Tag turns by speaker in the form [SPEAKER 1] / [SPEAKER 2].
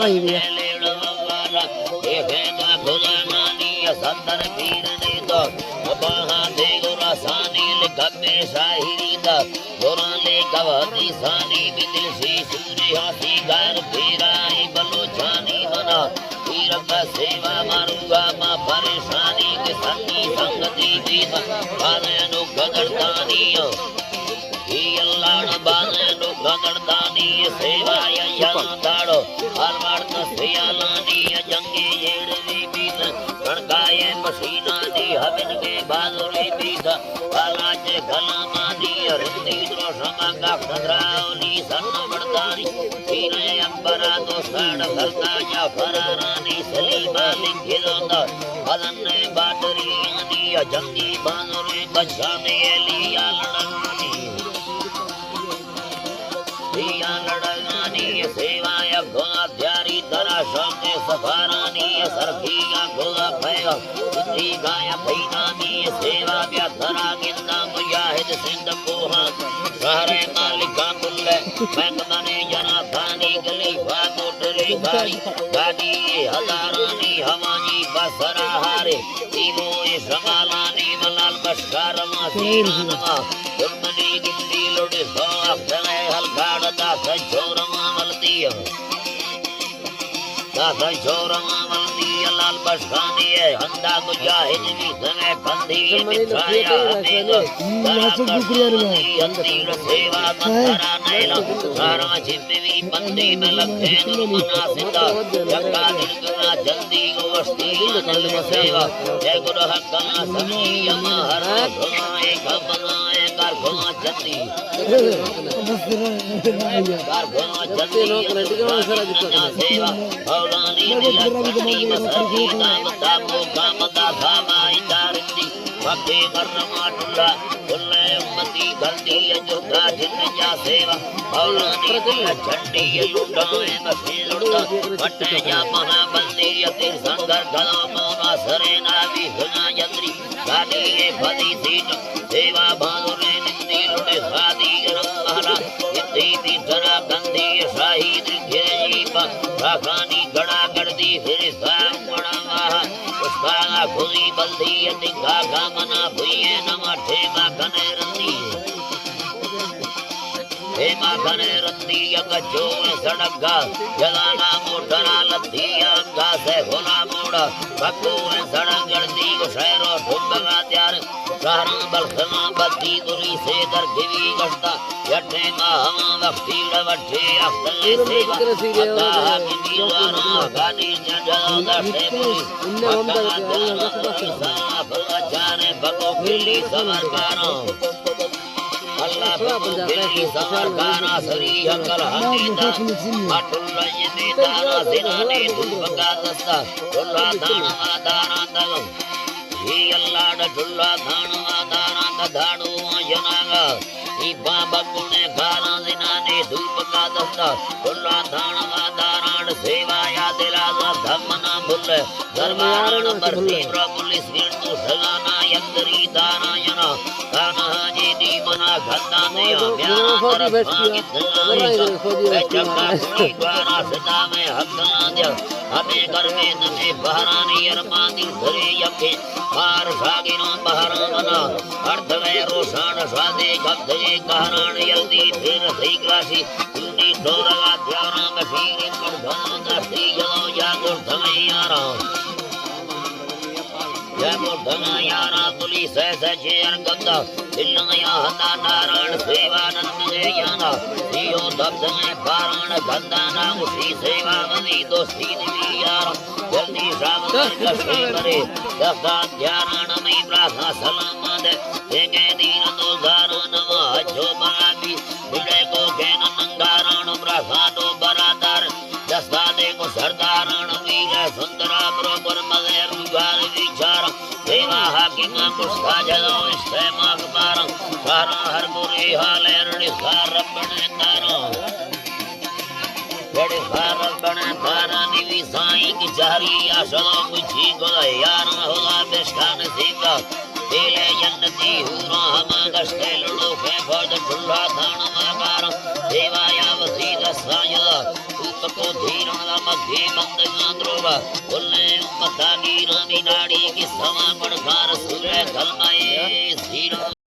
[SPEAKER 1] वही भी है
[SPEAKER 2] संदर पीर ने तो बाहा दे गोरा सानी लिखबे शाहिरी दा गोरा ले गवती सानी बिदिल सी सूरी हासी गार फेराई बलोचानी मना पीर का सेवा मारूंगा मां परेशानी के संगी संगति दीप बाने नु गदरदानी ही अल्लाह बाने नु गदरदानी सेवा यंदाड़ो हरवाड़ सियालानी जंगी येड़वी बीत गणकाये मशीना दी हबिन के बाजुरे बीत बालाज गलामा दी रिंदी द्रोशमा का खदरावली सन बड़दारी पीरे अंबरा दो सड़ खलका या फरारानी सलीमा लिखिलोंदा बदन बाटरी दी जंगी बाजुरे बचाने लिया लड़ानी सेवाया गोला प्यारी तरह शौक सफारानी सरखिया गोला भैया इतनी गाया भैनामी सेवा व्या धरा गिंदा मुजाहिद सिंध कोहा शहरे मालिका मुल्ले बैंक मने जना थानी गली फाकोटरी गाड़ी गाड़ी हजारानी हवानी बसरा हारे तीमो समालानी मलाल बशकार मासीरानमा दुर्मनी गिंदी लोड़े सोफ चले हलगाड़ दास छोरमा मलती लाल बशखानी है हंदा मुजाहिद भी समय बंदी मिठाया हंदीर सेवा मंदरा नैला सारा जिम्मेवी बंदी में लखे मुनासिदा जक्का दिल करा जल्दी गोश्ती नल सेवा जय गुरु हक्का समी यमा हर घुमाए घुमाए कर घुमा जल्दी कर घुमा जल्दी सेवा भौलानी दिलकनी मसरी नाम दामो कामदा भामा इंदारती भक्ति कर्माटुल्ला कुल्ले उम्मती गलती जुर्गा जिन्नजा सेवा भौलानी दिल झंडी लुटाए मसी लुटा बट्टे जा महाबंदी यतिर संगर गलो मोना सरेना भी हुना यंत्री गादी ये भदी सीट सेवा भानुरे निंदी लुटे सादी गरम महला इतनी भी जरा गंदी शाहीद घेरी राखानी गड़ा गर्दी फिर साम बड़ा महा उसका खुदी बल्दी निगा का मना भुइए नमठे मा कने रंदी हे मा कने रंदी यक जो सड़गा जलाना मोटरा लद्दिया गा से होला मोड़ा बको सड़क गर्दी को शहरो ठुबगा त्यार शहरा बलखना बद्दी दुरी से दर गिवी गश्ता यठे मा हवा वक्ती वठे अफ्तले सेवा अल्लाह की दीवाना गादी जंजलो दशे पुरी मक्का जाना साफ जाने बको बिल्ली समरकारो अल्लाह बको बिल्ली समरकारा सरी हकल हमीदा अटुल्ला ये दाना सिनाने दुबका दस्ता दुल्ला दाना दाना दगो ही अल्लाह डुल्ला दाना दाना दाड़ो जनागा ई बाबा गुणे गाना सिनाने दुबका दस्ता दुल्ला दाना दाना सेवा या दिलाजा धम्मना भुल दरबार बरती पुलिस विष्णु सगाना यंदरी दाना जना काना जी दी मना घंटा ने ब्याना तरफ चक्का सुनी द्वारा सदा में हकना दे हमें घर में नने बहरानी अरमानी धरे यके मार सागिनो बहराना अर्थ में रोशान स्वादे गब्धे कहरान यल्दी फिर सही क्रासी तूनी डोरगा ध्याना में फिर पर धन दस्ती जलो जागुर धमे यारा यारा पुलिस सचे अरगंदा दिल्लाया हंदा नारायण सेवानंद ने याना दियो दब्द में पारायण गंदा ना उसी सेवा वनी दोस्ती दिवी यारा जल्दी सावधान कष्टी करे दफ्ता ध्यान में प्रार्थना सलाम दे के दीन दो दारण जो बाबी बिड़े को केन नंगारण प्रार्थना दो बरादर दस्ता दे को सरदारण वीर सुंदरा बरोबर मगे रुगार विचार सेवा हाकिमा कुष्ठा जलो इस्तेमा कबार सारा हर बुरी हाले रड़ी सार बने तारो रड़ी सार बने तारा निवी साई की चारी आशलो मुझी गोला यार होला बेस्कान सीता तेले जन्नती हुरा हम गश्ते लड़ो फे फौज ठुल्ला थान माकार सेवा या वसीद साया को धीरण ये बंदगा द्रोवा बोले पता की रामी नाड़ी की समा पड़कार सूर्य कलमाए जीरो